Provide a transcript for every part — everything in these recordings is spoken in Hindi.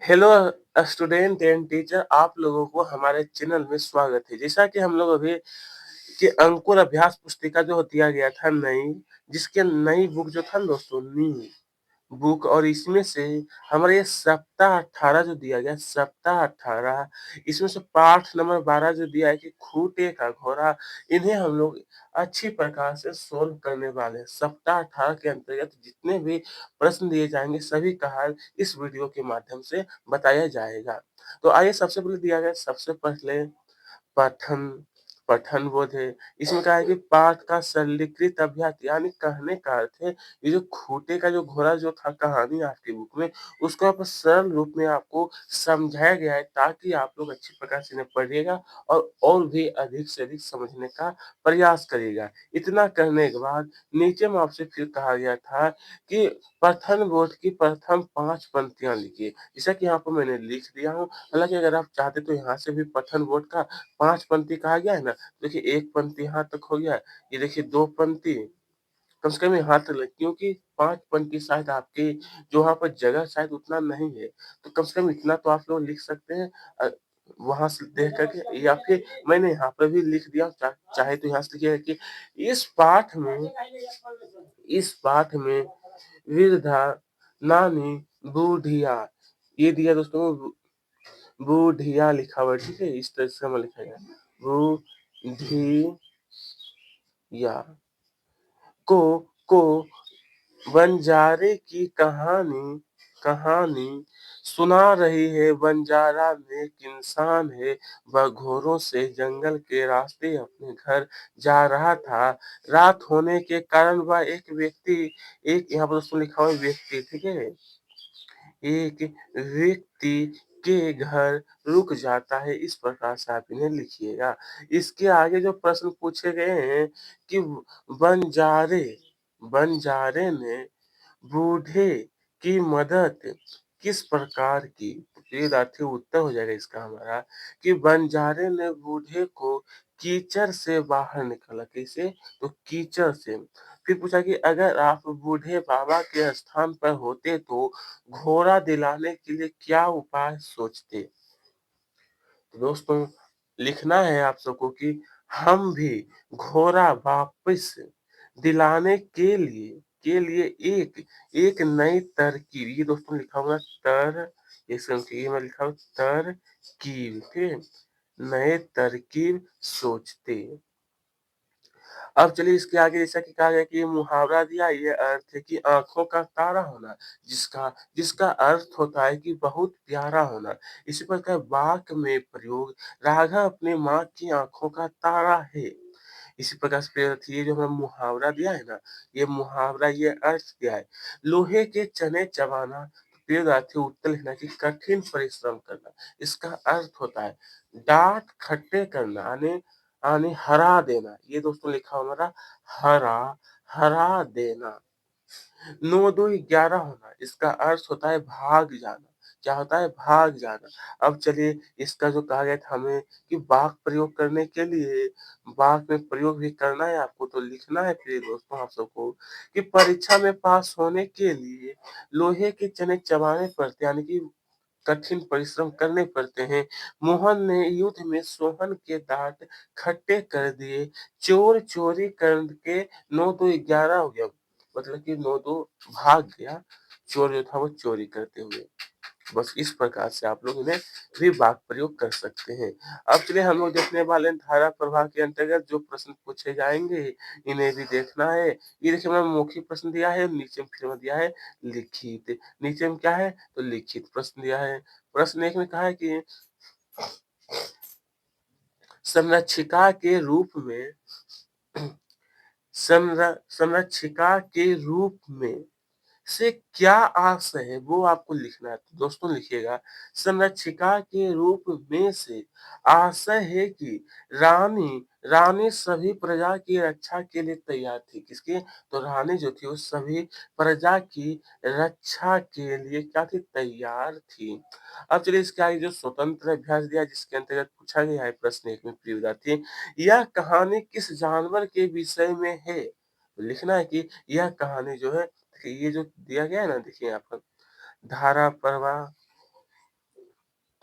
हेलो स्टूडेंट एंड टीचर, आप लोगों को हमारे चैनल में स्वागत है। जैसा कि हम लोग अभी कि अंकुर अभ्यास पुस्तिका जो दिया गया था नई, जिसके नई बुक जो था ना दोस्तों, नी बुक, और इसमें से हमारे ये सप्ताह 18 जो दिया गया, सप्ताह 18 इसमें से पाठ नंबर 12 जो दिया है कि खूंटे का घोड़ा, इन्हें हम लोग अच्छी प्रकार से सोल्व करने वाले हैं। सप्ताह 18 के अंतर्गत जितने भी प्रश्न दिए जाएंगे सभी का हल इस वीडियो के माध्यम से बताया जाएगा। तो आइए सबसे पहले दिया गया, सबसे पहले पठन पठन बोध है। इसमें कहा है कि पाठ का सरलीकृत अभ्यास, यानी कहने का अर्थ है ये जो खूंटे का जो घोड़ा जो था कहानी आपकी बुक में, उसको आप सरल रूप में आपको समझाया गया है ताकि आप लोग अच्छी प्रकार से इन्हें पढ़िएगा और भी अधिक से अधिक समझने का प्रयास करिएगा। इतना करने के बाद नीचे में आपसे फिर कहा गया था कि पठन बोध की प्रथम 5 पंक्तियाँ लिखिए। जैसा कि यहाँ पर मैंने लिख दिया हूँ। हालाँकि अगर आप चाहते तो यहाँ से भी पठन बोध का 5 पंक्ति कहा गया है ना, देखिए 1 पंक्ति यहाँ तक हो गया, ये देखिए 2 पंक्ति, कम से कम यहाँ तक क्योंकि 5 पंक्ति शायद आपके जो वहाँ पर जगह शायद उतना नहीं है, तो कम से कम इतना तो आप लोग लिख सकते हैं वहाँ से देख कर के, या फिर मैंने यहाँ पर भी लिख दिया, चाहे तो यहाँ से लिखिएगा कि इस पाठ में वृद्धा, नानी, बूढ़िया, ये दिया दोस्तों, बूढ़िया लिखा हुआ है, ठीक है? इस तरह से हमें लिखेगा, बूढ़िया को को बंजारे की कहानी कहानी सुना रही है। बंजारा नेक इंसान है, वह घोड़ों से जंगल के रास्ते अपने घर जा रहा था। रात होने के कारण वह एक यहाँ पर दोस्तों लिखा हुआ है व्यक्ति, ठीक है? एक व्यक्ति के घर रुक जाता है। इस प्रकार से आप इन्हें लिखिएगा। इसके आगे जो प्रश्न पूछे गए हैं कि बंजारे बंजारे ने बूढ़े की मदद किस प्रकार की? तो ये राठिय उत्तर हो जाएगा इसका हमारा कि बंजारे ने बूढ़े को कीचड़ से बाहर निकाला। कैसे? तो कीचड़ से। फिर पूछा कि अगर आप बूढ़े बाबा के स्थान पर होते तो घोड़ा दिलाने के लिए क्या उपाय सोचते? तो दोस्तों, लिखना है आप सबको कि हम भी घोड़ा वापस दिलाने के लिए एक एक नई तरकीब, ये दोस्तों लिखा हुआ तर, ये संख्या में लिखा हुआ तरकीब, ठीक है? नए तरकीब सोचते। अब चलिए इसके आगे, जैसा कि कहा गया कि ये मुहावरा दिया, ये अर्थ है कि आँखों का तारा होना, जिसका जिसका अर्थ होता है कि बहुत प्यारा होना। इसी प्रकार वाक्य में प्रयोग, राघव अपनी माँ की आँखों का तारा है। इसी प्रकार से फिर ये जो हमें मुहावरा दिया है ना, ये मुहावरा ये अर्थ दिया है, लोहे के चने चबाना, फिर अर्थ उत्तर लिखना कि कठिन परिश्रम करना। इसका अर्थ होता है डाँट खट्टे करना, यानी हरा देना। ये दोस्तों लिखा हुआ हमारा हरा हरा देना। 9 2 11 होना, इसका अर्थ होता है भाग जाना। क्या होता है? भाग जाना। अब चलिए इसका जो कहा गया था हमें कि वाक्य प्रयोग करने के लिए, वाक्य में प्रयोग भी करना है आपको, तो लिखना है फिर दोस्तों आप सबको कि परीक्षा में पास होने के लिए लोहे के चने चबाने पड़ते, यानी कि कठिन परिश्रम करने पड़ते हैं। मोहन ने युद्ध में सोहन के दाँत खट्टे कर दिए। चोर चोरी करके 9 2 11 हो गया। मतलब कि 9 2 भाग गया, चोर जो था वो चोरी करते हुए। बस इस प्रकार से आप लोग इन्हें भी वाक्य प्रयोग कर सकते हैं। अब चलिए हम लोग देखने वाले हैं धारा प्रवाह के अंतर्गत जो प्रश्न पूछे जाएँगे, इन्हें भी देखना है। ये देखिए मैंने मौखिक प्रश्न दिया है, नीचे में फिर में दिया है लिखित। नीचे में क्या है? तो लिखित प्रश्न दिया है। प्रश्न 1 में कहा है कि संरक्षिका के रूप में संरक्षिका के रूप में से क्या आशय है, वो आपको लिखना है। तो दोस्तों लिखिएगा, संरक्षिका के रूप में से आशय है कि रानी रानी सभी प्रजा की रक्षा के लिए तैयार थी। किसकी? तो रानी जो थी वो सभी प्रजा की रक्षा के लिए क्या थी? तैयार थी। अब चलिए इसके आगे जो स्वतंत्र अभ्यास दिया, जिसके अंतर्गत पूछा गया है प्रश्न 1 में, प्रिय विद्यार्थी, यह कहानी किस जानवर के विषय में है? तो लिखना है कि यह कहानी जो है, देखिए ये जो दिया गया है ना, देखिए यहाँ पर धारा प्रवाह,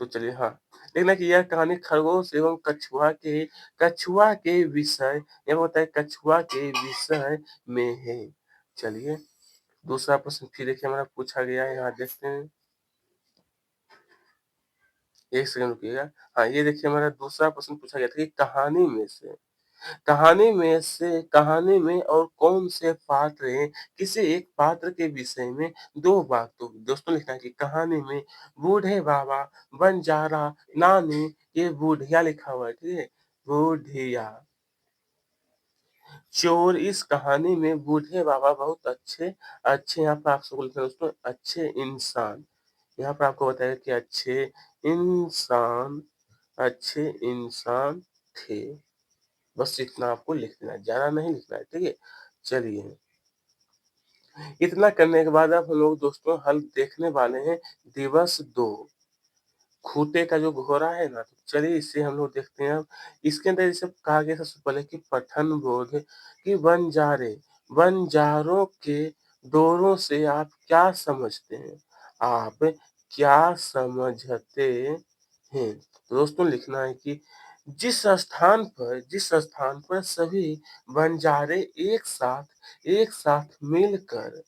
तो चलिए हाँ, देखना कि यह कहानी खरगोश एवं कछुआ के विषय ये होता है कछुआ के विषय में है। चलिए दूसरा प्रश्न फिर देखिए हमारा पूछा गया है, यहाँ देखते हैं। 1 सेकंड रुकिएगा। हाँ, ये देखिए हमारा दूसरा प्रश्न पूछा गया था कि कहानी में और कौन से पात्र हैं? किसी एक पात्र के विषय में 2 बातों दोस्तों लिखना है कि कहानी में बूढ़े बाबा, बंजारा, नानी, ये बूढ़िया लिखा हुआ है, ठीक है? बूढ़िया। चोर इस कहानी में बूढ़े बाबा बहुत अच्छे अच्छे यहाँ पर आप सबको लिखना है दोस्तों अच्छे इंसान। यहाँ पर आपको बताया कि इंसान अच्छे इंसान थे। बस इतना आपको लिख देना है, ज़्यादा नहीं लिखना है, ठीक है? चलिए, इतना करने के बाद अब हम लोग दोस्तों हल देखने वाले हैं दिवस 2। खूंटे का जो घोड़ा है ना, तो चलिए इसे हम लोग देखते हैं अब। इसके अंदर जैसे कहा गया सबसे पहले कि पठन बोध कि बंजारों के डोरों से आप क्या समझते हैं? आप क्या समझते हैं? तो दोस्तों लिखना है कि जिस स्थान पर सभी बंजारे एक साथ मिलकर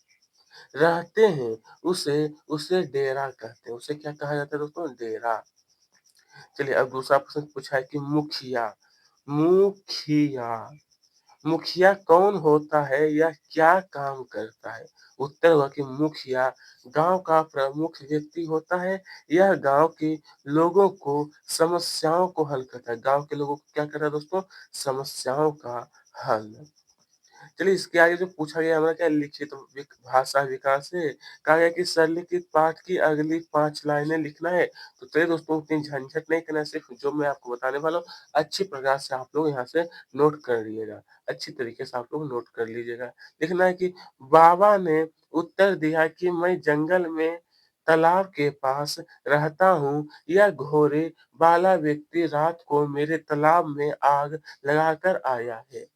रहते हैं, उसे उसे डेरा कहते हैं। उसे क्या कहा जाता है दोस्तों? डेरा। चलिए अब दूसरा प्रश्न पूछा है कि मुखिया मुखिया कौन होता है? यह क्या काम करता है? उत्तर होगा कि मुखिया गांव का प्रमुख व्यक्ति होता है। यह गांव के लोगों को समस्याओं को हल करता है। गांव के लोगों को क्या करता है दोस्तों? समस्याओं का हल। चलिए इसके आगे जो पूछा गया हमारा क्या लिखित भाषा विकास है। कहा गया कि सरलीकृत पाठ की अगली 5 लाइनें लिखना है। तो चलिए दोस्तों उतनी झंझट नहीं करना है, सिर्फ जो मैं आपको बताने वाला हूँ अच्छी प्रकार से आप लोग यहाँ से नोट कर लीजिएगा। अच्छी तरीके से आप लोग नोट कर लीजिएगा। लिखना है कि बाबा ने उत्तर दिया कि मैं जंगल में तालाब के पास रहता हूँ। यह घोड़े वाला व्यक्ति रात को मेरे तालाब में आग लगाकर आया है।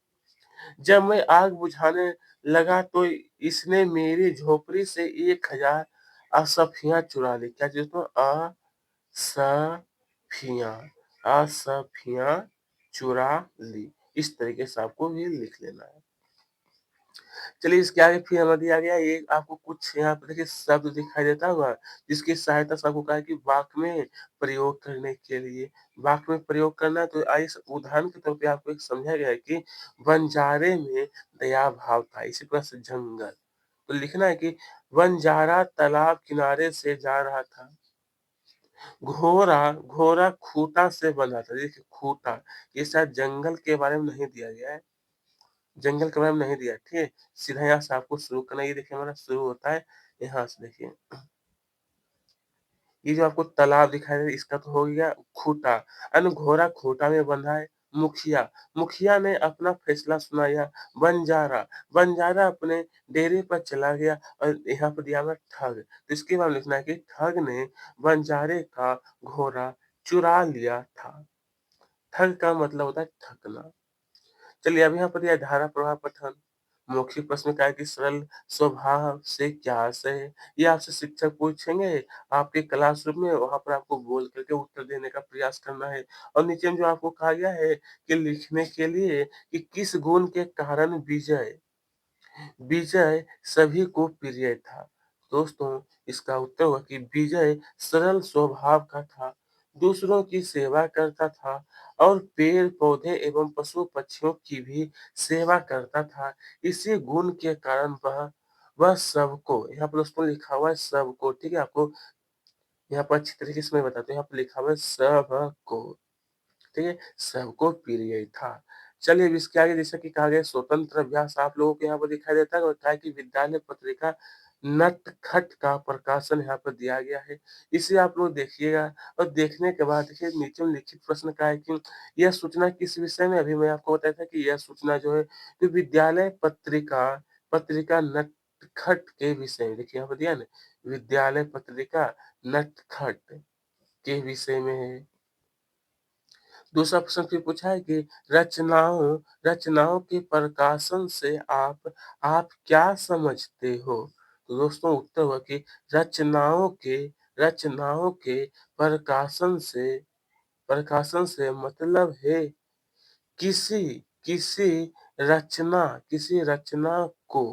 जब मैं आग बुझाने लगा तो इसने मेरी झोपड़ी से 1000 असफियाँ चुरा ली। क्या चीज़ दोस्तों? असफियाँ, असफियाँ चुरा ली। इस तरीके से आपको ये लिख लेना है। चलिए इसके आगे फिर हमें दिया गया ये आपको कुछ यहाँ पे देखिए शब्द दिखाई देता होगा, जिसकी सहायता से आपको कहा है कि वाक्य में प्रयोग करने के लिए। वाक्य में प्रयोग करना है तो आइए उदाहरण के तौर पे आपको एक समझाया गया है कि बंजारे में दया भाव था, इसी प्रकार से जंगल। तो लिखना है कि बंजारा तालाब किनारे से जा रहा था। घोड़ा खूंटा से बंधा था। देखिए खूंटा, ये शायद जंगल के बारे में नहीं दिया गया है। जंगल के बारे में नहीं दिया, ठीक है? सीधा यहाँ से आपको शुरू करना है। ये देखिए हमारा शुरू होता है यहाँ से देखिए। ये जो आपको तालाब दिखाई दे रहा है इसका तो हो गया खूंटा। घोड़ा खूंटा में बंधा है। मुखिया ने अपना फैसला सुनाया। बंजारा अपने डेरे पर चला गया और यहाँ पर दिया हुआ है ठग। तो इसके बाद लिखना है कि ठग ने बंजारे का घोड़ा चुरा लिया था। ठग का मतलब होता है ठगना। चलिए अब यहाँ पर दिया है धारा प्रवाह पठन। मौखिक प्रश्न का है कि सरल स्वभाव से क्या आशय है? ये आपसे शिक्षक पूछेंगे आपके क्लासरूम में, वहाँ पर आपको बोल करके उत्तर देने का प्रयास करना है। और नीचे में जो आपको कहा गया है कि लिखने के लिए कि किस गुण के कारण विजय सभी को प्रिय था। दोस्तों इसका उत्तर हुआ कि विजय सरल स्वभाव का था, दूसरों की सेवा करता था और पेड़-पौधे एवं पशु-पक्षियों की भी सेवा करता था। इसी गुण के कारण वह सबको यहाँ पर दोस्तों लिखा हुआ है सबको, ठीक है? आपको यहाँ पर अच्छी तरीके से मैं बताता हूँ, यहाँ पर लिखा हुआ है सबको। ठीक है? सबको प्रिय था। चलिए अब इसके आगे जैसा कि कहा गया स्वतंत्र अभ्यास आप लोगों को यहाँ पर दिखाई देता है और क्या है कि विद्यालय पत्रिका नटखट का प्रकाशन यहाँ पर दिया गया है। इसे आप लोग देखिएगा और देखने के बाद देखिए नीचे में लिखित प्रश्न का है कि यह सूचना किस विषय में? अभी मैं आपको बताया था कि यह सूचना जो है कि विद्यालय पत्रिका नटखट के विषय में देखिए यहाँ पर दिया है ना, विद्यालय पत्रिका नटखट के विषय में है। दूसरा प्रश्न फिर पूछा है कि रचनाओं के प्रकाशन से आप क्या समझते हो? तो दोस्तों उत्तर हुआ कि रचनाओं के रचनाओं के प्रकाशन से प्रकाशन से मतलब है किसी किसी किसी रचना को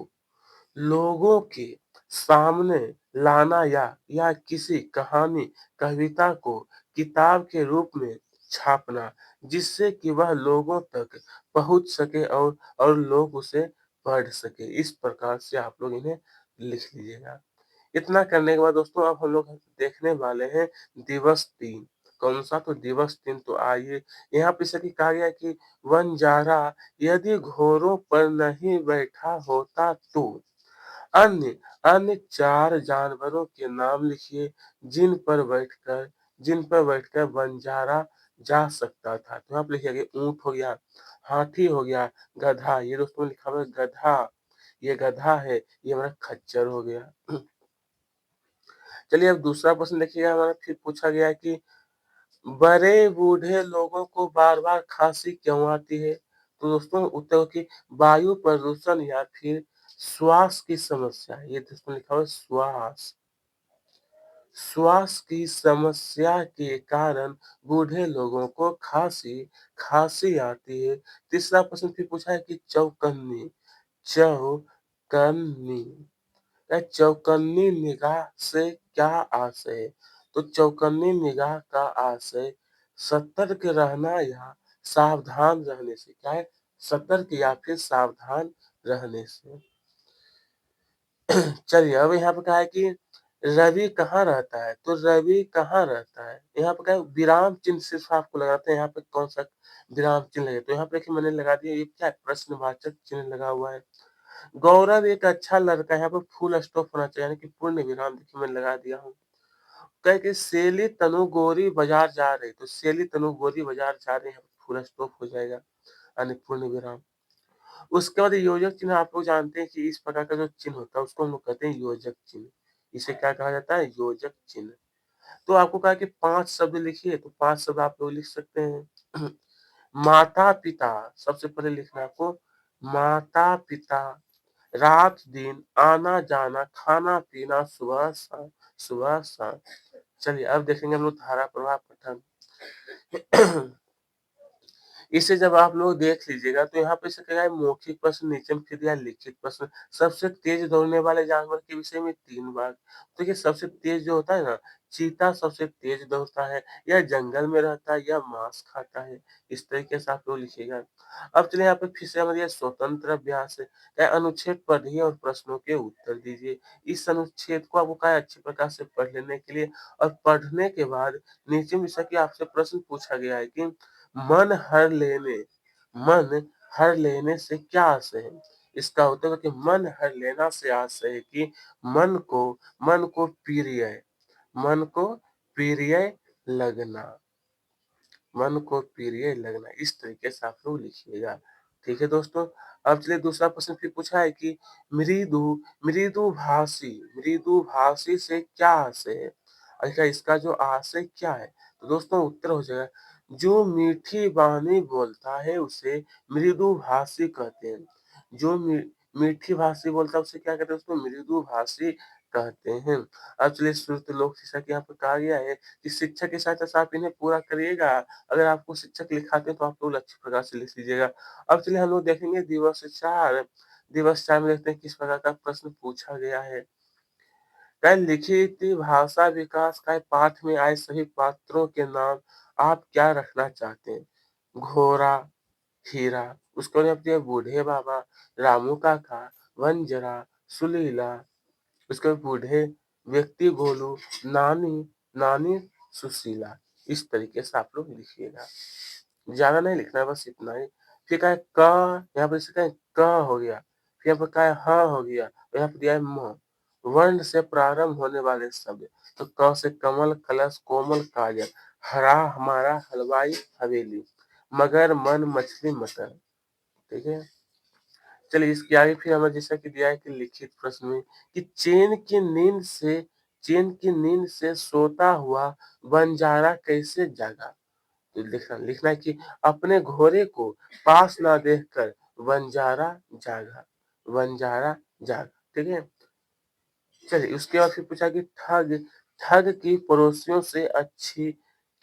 लोगों के सामने लाना या किसी कहानी कविता को किताब के रूप में छापना जिससे कि वह लोगों तक पहुंच सके और लोग उसे पढ़ सके। इस प्रकार से आप लोग इन्हें लिख लीजिएगा। इतना करने के बाद दोस्तों अब हम लोग देखने वाले हैं दिवस 3। कौन-सा? तो दिवस 3 तो आइए यहाँ पे जैसे कि कहा गया है कि वनजारा यदि घोड़ों पर नहीं बैठा होता तो अन्य अन्य 4 जानवरों के नाम लिखिए जिन पर बैठकर बंजारा जा सकता था। तो यहाँ पे लिखिए ऊँट हो गया, हाथी हो गया, गधा, ये दोस्तों लिखा हुआ है गधा, ये गधा है, ये हमारा खच्चर हो गया। चलिए अब दूसरा प्रश्न देखिएगा हमारा फिर पूछा गया है कि बड़े बूढ़े लोगों को बार-बार खाँसी क्यों आती है? तो दोस्तों उत्तर हो कि वायु प्रदूषण या फिर श्वास की समस्या। ये दोस्तों लिखा हुआ है श्वास। श्वास की समस्या के कारण बूढ़े लोगों को खाँसी खाँसी आती है। तीसरा प्रश्न फिर पूछा है कि चौकन्नी चौकन्नी निगाह से क्या आशय है? तो चौकन्नी निगाह का आशय सतर्क रहना या सावधान रहने से। क्या है? सतर्क या फिर सावधान रहने से। चलिए अब यहाँ पे क्या है कि रवि कहाँ रहता है? तो रवि कहाँ रहता है? यहाँ पे क्या है विराम चिन्ह सिर्फ आपको लगाते हैं यहाँ पे कौन-सा विराम चिन्ह लगे? तो यहाँ पे देखिए मैंने लगा दिया ये क्या है प्रश्नवाचक चिन्ह लगा हुआ है। गौरव एक अच्छा लड़का है, यहाँ पे फुल स्टॉप होना चाहिए यानी कि पूर्ण विराम देखिए मैं लगा दिया हूँ। कहे कि सेली तनु गोरी बाजार जा रही, तो सेली तनु गोरी बाजार जा रहे हैं, फुल स्टॉप हो जाएगा यानी पूर्ण विराम। उसके बाद योजक चिन्ह आप लोग जानते हैं कि इस प्रकार का जो चिन्ह होता है उसको हम लोग कहते हैं योजक चिन्ह। इसे क्या कहा जाता है? योजक चिन्ह। तो आपको कहा कि 5 शब्द लिखिए, तो 5 शब्द आप लोग लिख सकते हैं। माता-पिता सबसे पहले लिखना है आपको माता-पिता, रात-दिन, आना-जाना, खाना-पीना, सुबह-शाम। चलिए अब देखेंगे हम लोग धारा प्रवाह पठन। इसे जब आप लोग देख लीजिएगा तो यहाँ पे से क्या है मौखिक प्रश्न, नीचे में फिर दिया है लिखित प्रश्न। सबसे तेज दौड़ने वाले जानवर के विषय में 3 बार। तो ये सबसे तेज जो होता है ना, चीता सबसे तेज दौड़ता है, या जंगल में रहता है या मांस खाता है। इस तरीके से आप लोग लिखिएगा। अब चलिए यहाँ पे फिर से हमारे स्वतंत्र अभ्यास है। क्या है, अनुच्छेद पढ़िए और प्रश्नों के उत्तर दीजिए। इस अनुच्छेद को आपको क्या है अच्छी प्रकार से पढ़ लेने के लिए और पढ़ने के बाद नीचे में जैसा कि आपसे प्रश्न पूछा गया है कि मन हर लेने मन हर लेने से क्या आशय है? इसका उत्तर है कि मन हर लेना से आशय है कि मन को मन को प्रिय मन को प्रिय लगना मन को प्रिय लगना। इस तरीके से आप लोग लिखिएगा। ठीक है दोस्तों। अब चलिए दूसरा प्रश्न फिर पूछा है कि मृदु मृदु भाषी से क्या आशय है? अच्छा इसका जो आशय क्या है? तो दोस्तों उत्तर हो जाएगा जो मीठी वाणी बोलता है उसे मृदु भाषी कहते हैं। जो मीठी भाषी बोलता है उसे क्या कहते हैं? उसको मृदु भाषी कहते हैं। अब चलिए श्रुतलोक जैसा कि यहाँ पे कहा गया है कि शिक्षक के साथ-साथ आप इन्हें पूरा करिएगा। अगर आपको शिक्षक लिखाते हैं तो आप लोग अच्छी प्रकार से लिख लीजिएगा। अब चलिए हम लोग देखेंगे दिवस 4 में देखते हैं किस प्रकार का प्रश्न पूछा गया है। क्या लिखित भाषा विकास का पाठ में आए सभी पात्रों के नाम आप क्या रखना चाहते हैं? घोड़ा, हीरा, उसके बाद आपके बूढ़े बाबा, रामू काका, वंजरा, सुलीला, उसके बूढ़े व्यक्ति गोलू, नानी नानी सुशीला। इस तरीके से आप लोग लिखिएगा। ज़्यादा नहीं लिखना है, बस इतना ही। फिर क्या है क, यहाँ पे इसका क हो गया, फिर यहाँ पे क्या है ह हो गया, और यहाँ पे दिया है म। वर्ण से प्रारंभ होने वाले शब्द, तो क से कमल, कलश, कोमल, काजल, हरा, हमारा, हलवाई, हवेली, मगर, मन, मछली, मटर। ठीक है। चलिए इसके आगे फिर हमें जैसा कि दिया है कि लिखित प्रश्न में कि चैन की नींद से सोता हुआ बंजारा कैसे जागा? तो लिखना है कि अपने घोड़े को पास ना देखकर बंजारा जागा बंजारा जागा। ठीक है। चलिए उसके बाद फिर पूछा कि ठग ठग की पड़ोसियों से अच्छी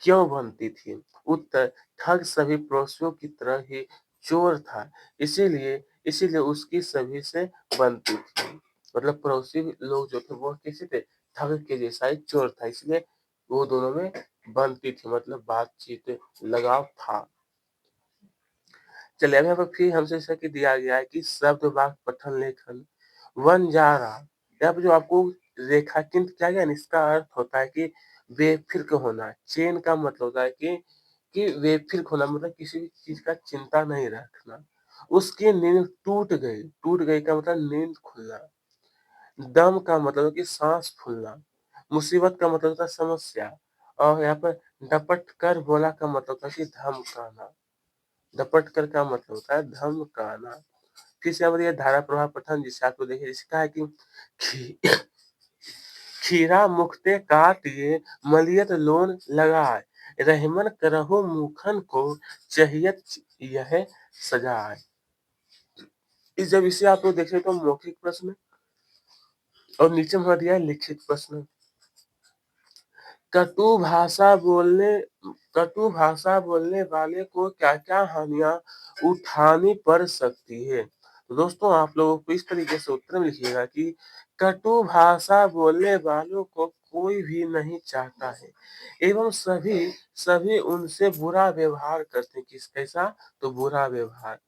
क्यों बनती थी? उत्तर, ठग सभी पड़ोसियों की तरह ही चोर था, इसीलिए इसीलिए उसकी सभी से बनती थी। मतलब पड़ोसी लोग जो थे वो कैसे थे? ठग के जैसा ही चोर था, इसलिए वो दोनों में बनती थी, मतलब बातचीत लगाव था। चलिए अब यहाँ पर फिर हमसे जैसा कि दिया गया है कि शब्द वाक्य पठन लेखन वनजारा, यहाँ पे जो आपको रेखांकित किया गया ना, इसका अर्थ होता है कि बेफिक्र होना। चेन का मतलब होता है कि बेफिक्र होना, मतलब किसी भी चीज का चिंता नहीं रखना। उसकी नींद टूट गई का मतलब नींद खुलना। दम का मतलब है कि सांस फूलना। मुसीबत का मतलब होता है समस्या। और यहाँ पर डपट कर बोला का मतलब होता है कि धमकाना। डपट कर का मतलब होता है धमकाना। फिर से यहाँ पर ये धारा प्रवाह पठन जिसे आप लोग देखिए, जिसका कहा है कि खी, खीरा मुखते काटिए मलियत लोन लगाए, रहमन करहु मुखन को चाहियत यह सजाए। इस जब इसे आप लोग देखें तो मौखिक प्रश्न और नीचे में दिया है लिखित प्रश्न। कटु भाषा बोलने कटु भाषा बोलने वाले को क्या-क्या हानियाँ उठानी पड़ सकती है? तो दोस्तों आप लोगों को इस तरीके से उत्तर में लिखिएगा कि कटु भाषा बोलने वालों को कोई भी नहीं चाहता है एवं सभी सभी उनसे बुरा व्यवहार करते हैं। किस कैसा? तो बुरा व्यवहार।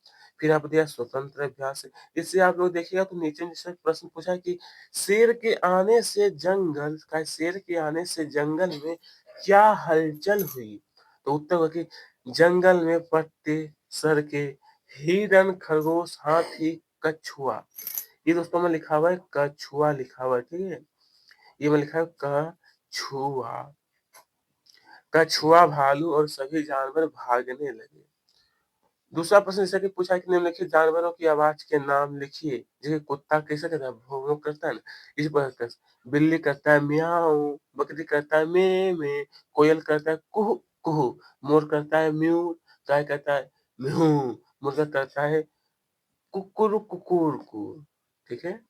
फिर आप दिया स्वतंत्र अभ्यास। इससे आप लोग देखिएगा तो नीचे जैसे प्रश्न पूछा है कि शेर के आने से जंगल में क्या हलचल हुई? तो उत्तर होगा कि जंगल में पत्ते सरके, हिरन, खरगोश, हाथी, कछुआ। ये दोस्तों में लिखा हुआ है कछुआ लिखा हुआ है, ठीक है? ये में लिखा है कछुआ। कछुआ, भालू और सभी जानवर भागने लगे। दूसरा प्रश्न जैसा कि पूछा है कि निम्नलिखित जानवरों की आवाज के नाम लिखिए। जैसे कुत्ता कैसे करता है? भौं भौं करता है ना, इसी प्रकार का। बिल्ली करता है म्याऊ, बकरी करता है में कोयल करता है कुहू कुहू, मोर करता है म्यू, गाय करता है म्हू, मुर्गा करता है कुकुर कुकुर कु। ठीक है?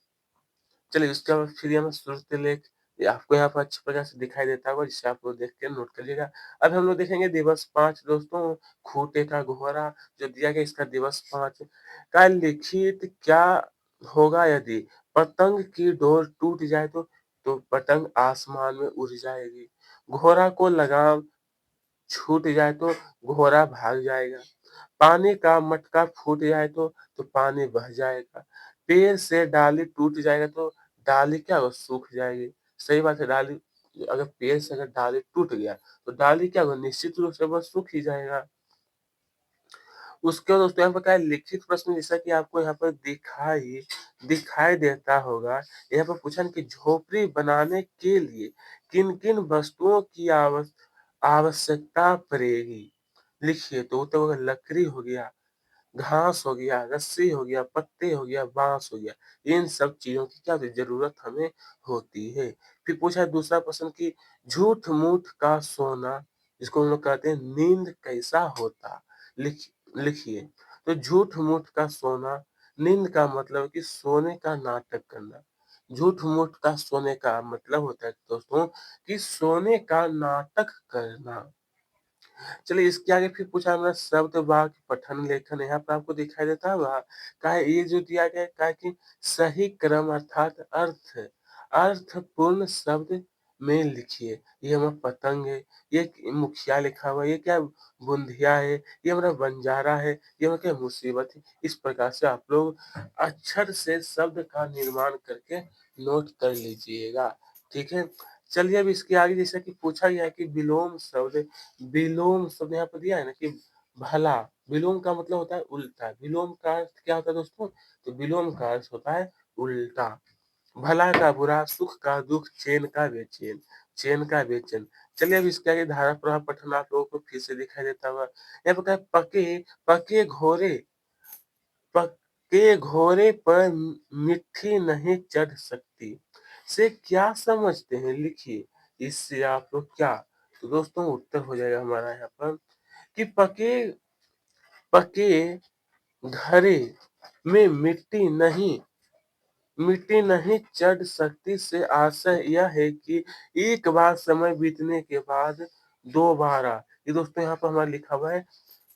चलिए उसके बाद फिर यहाँ सुरते लेख, ये आपको यहाँ पर अच्छी प्रकार से दिखाई देता होगा, जिसे आप लोग देख के नोट करिएगा। अब हम लोग देखेंगे दिवस 5 दोस्तों, खूंटे का घोड़ा जो दिया गया इसका दिवस 5 का लिखित क्या होगा यदि पतंग की डोर टूट जाए तो पतंग आसमान में उड़ जाएगी। घोड़ा को लगाम छूट जाए तो घोड़ा भाग जाएगा। पानी का मटका फूट जाए तो पानी बह जाएगा। पेड़ से डाली टूट जाएगा तो डाली क्या होगा? सूख जाएगी। सही बात है, डाली अगर पेड़ से अगर डाली टूट गया तो डाली क्या होगा? निश्चित रूप से वह सूख ही जाएगा। उसके बाद दोस्तों यहाँ पर क्या है लिखित प्रश्न, जैसा कि आपको यहाँ पर दिखाई दिखाई देता होगा। यहाँ पर पूछा ना कि झोपड़ी बनाने के लिए किन-किन वस्तुओं की आवश्यकता पड़ेगी? लिखिए तो उत्तर होगा लकड़ी हो गया, घास हो गया, रस्सी हो गया, पत्ते हो गया, बाँस हो गया। इन सब चीज़ों की क्या होती है? ज़रूरत हमें होती है। फिर पूछा है दूसरा प्रश्न कि झूठ-मूठ का सोना, जिसको हम लोग कहते हैं नींद कैसा होता? लिख लिखिए। तो झूठ-मूठ का सोना, नींद का मतलब है कि सोने का नाटक करना। झूठ-मूठ का सोने का मतलब होता है दोस्तों कि सोने का नाटक करना। चलिए इसके आगे फिर पूछा हमारा शब्द वाक्य पठन लेखन, यहाँ पे आपको दिखाई देता होगा। क्या है ये जो दिया गया है, क्या है कि सही क्रम अर्थात अर्थपूर्ण शब्द में लिखिए। ये हमारा पतंग है, ये मुखिया लिखा हुआ है, ये क्या बुंदिया है, ये हमारा बंजारा है, ये हमारा क्या मुसीबत है। इस प्रकार से आप लोग अक्षर से शब्द का निर्माण करके नोट कर लीजिएगा। ठीक है? चलिए अब इसके आगे जैसा कि पूछा गया है कि विलोम शब्द यहाँ पर दिया है ना कि भला, विलोम का मतलब होता है उल्टा। विलोम का अर्थ क्या होता है दोस्तों? तो विलोम का अर्थ होता है उल्टा। भला का बुरा, सुख का दुख, चैन का बेचैन। चलिए अब इसके आगे धारा प्रवाह पठन आप लोगों को फिर से दिखाई देता होगा। यहाँ पर क्या है, पके घोड़े पर मिट्टी नहीं चढ़ सकती से क्या समझते हैं? लिखिए। इससे आप लोग क्या, तो दोस्तों उत्तर हो जाएगा हमारा यहाँ पर कि पके घड़े में मिट्टी नहीं मिट्टी नहीं चढ़ सकती से आशय यह है कि एक बार समय बीतने के बाद दोबारा, ये दोस्तों यहाँ पर हमारा लिखा हुआ है,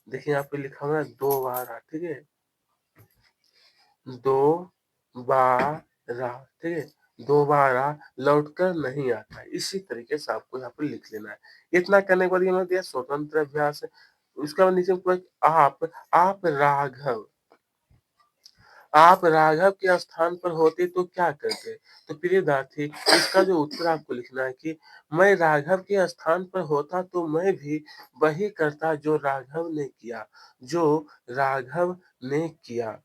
देखिए यहाँ पे लिखा हुआ है दोबारा, ठीक है? दोबारा, ठीक है? दोबारा लौटकर नहीं आता है। इसी तरीके से आपको यहाँ पे लिख लेना है। इतना करने के बाद ये मैंने दिया स्वतंत्र अभ्यास है। उसके बाद नीचे पूछा आप राघव, आप राघव के स्थान पर होते तो क्या करते? तो प्रियदार्थी, इसका जो उत्तर आपको लिखना है कि मैं राघव के स्थान पर होता तो मैं भी वही करता जो राघव ने किया, जो राघव ने किया।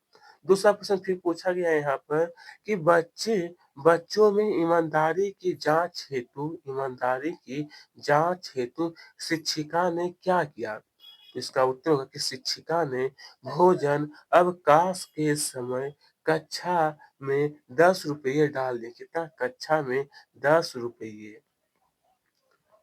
दूसरा प्रश्न फिर पूछा गया है यहाँ पर कि बच्चों में ईमानदारी की जांच हेतु शिक्षिका ने क्या किया? इसका उत्तर होगा कि शिक्षिका ने भोजन अवकाश के समय कक्षा में 10 रुपये डाल दिए। कितना? कक्षा में 10 रुपये।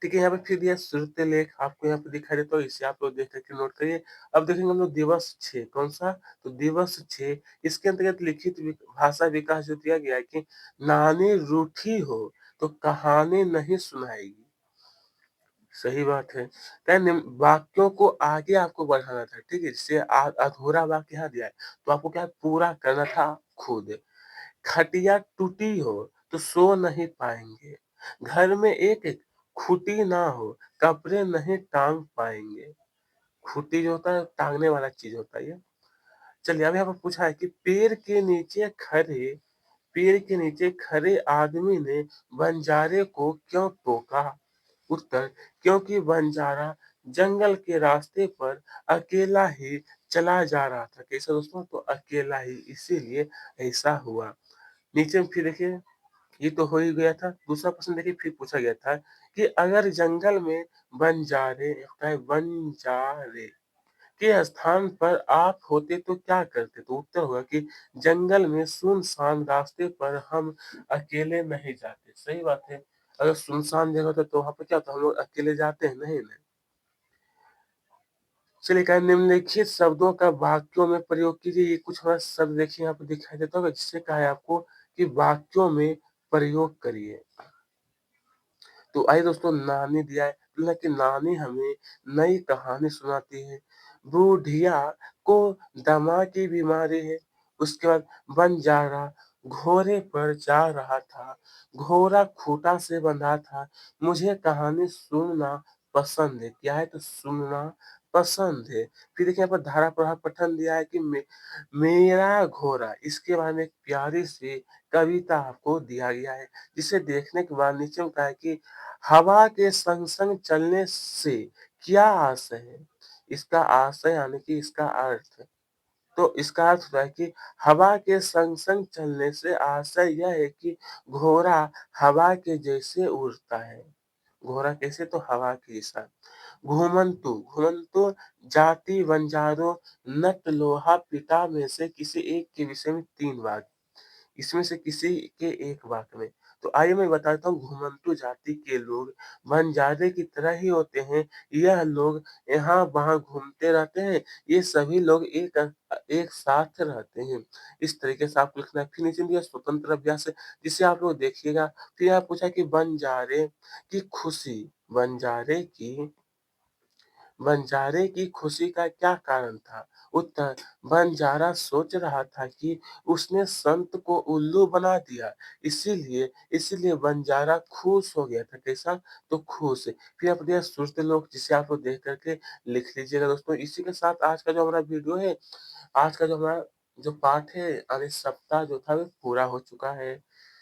ठीक है, यहाँ पे फिर दिया श्रुति लेख आपको यहाँ पे दिखाई देता है, इसे आप लोग देख करके नोट करिए। अब देखेंगे हम लोग दिवस 6 कौन सा? तो दिवस 6 इसके अंतर्गत लिखित भाषा विकास जो दिया गया है कि नानी रूठी हो तो कहानी नहीं सुनाएगी। सही बात है। वाक्यों को आगे आपको बढ़ाना था, ठीक है? जैसे अधूरा वाक्य यहाँ दिया है, तो आपको क्या है पूरा करना था खुद। खटिया टूटी हो तो सो नहीं पाएँगे, घर में एक खूंटी ना हो, कपड़े नहीं टाँग पाएँगे। खूंटी जो होता है टाँगने वाला चीज़ होता है ये। चलिए अब यहाँ पर पूछा है कि पेड़ के नीचे खड़े आदमी ने बंजारे को क्यों टोका? उत्तर, क्योंकि बंजारा जंगल के रास्ते पर अकेला ही चला जा रहा था। कैसा दोस्तों? तो अकेला ही, इसीलिए ऐसा हुआ। नीचे में फिर देखिए, ये तो हो ही गया था। दूसरा प्रश्न देखिए फिर पूछा गया था कि अगर जंगल में बंजारे के स्थान पर आप होते तो क्या करते? तो उत्तर होगा कि जंगल में सुनसान रास्ते पर हम अकेले नहीं जाते। सही बात है। अगर सुनसान जगह होता तो वहाँ पे क्या होता? हम लोग अकेले जाते हैं? नहीं, नहीं। चलिए कहा निम्नलिखित शब्दों का वाक्यों में प्रयोग कीजिए। ये कुछ और शब्द देखिए यहाँ पे दिखाई देता होगा जिससे कहा है आपको कि वाक्यों में प्रयोग करिए। तो आइए दोस्तों नानी दिया है, मतलब कि नानी हमें नई कहानी सुनाती है। बूढ़िया को दमा की बीमारी है। उसके बाद बंजारा घोड़े पर जा रहा था। घोड़ा खूंटा से बंधा था। मुझे कहानी सुनना पसंद है। क्या है? तो सुनना पसंद है। फिर देखिए यहाँ पर धारा प्रवाह पठन दिया है कि मेरा घोड़ा, इसके बारे में एक प्यारी सी कविता आपको दिया गया है। जिसे देखने के बाद नीचे में कहा है कि हवा के संग-संग चलने से क्या आशय है? इसका आशय यानी कि इसका अर्थ, तो इसका अर्थ होता है कि हवा के संग-संग चलने से आशय यह है कि घोड़ा हवा के जैसे उड़ता है। घोड़ा कैसे? तो हवा के साथ। घुमंतु जाति बंजारो नट लोहा पिता में से किसी एक के विषय में 3 वाक्य। इसमें से किसी के एक वाक्य में। तो आइए मैं बताता हूँ घुमंतु जाति के लोग बंजारे की तरह ही होते हैं। यह लोग यहाँ-वहाँ घूमते रहते हैं। ये सभी लोग एक साथ रहते हैं। इस तरीके से आपको लिखना है। फिर नीचे दिया स्वतंत्र अभ्यास है, जिसे आप लोग देखिएगा। फिर यहाँ पूछा कि बंजारे की बंजारे की खुशी का क्या कारण था? उत्तर, बंजारा सोच रहा था कि उसने संत को उल्लू बना दिया, इसीलिए बंजारा खुश हो गया था। कैसा? तो खुश। फिर आप दिया सुरत लोक, जिसे आप लोग देख कर के लिख लीजिएगा दोस्तों। इसी के साथ आज का जो हमारा वीडियो है, आज का जो हमारा जो पाठ है, यानी सप्ताह जो था वो पूरा हो चुका है।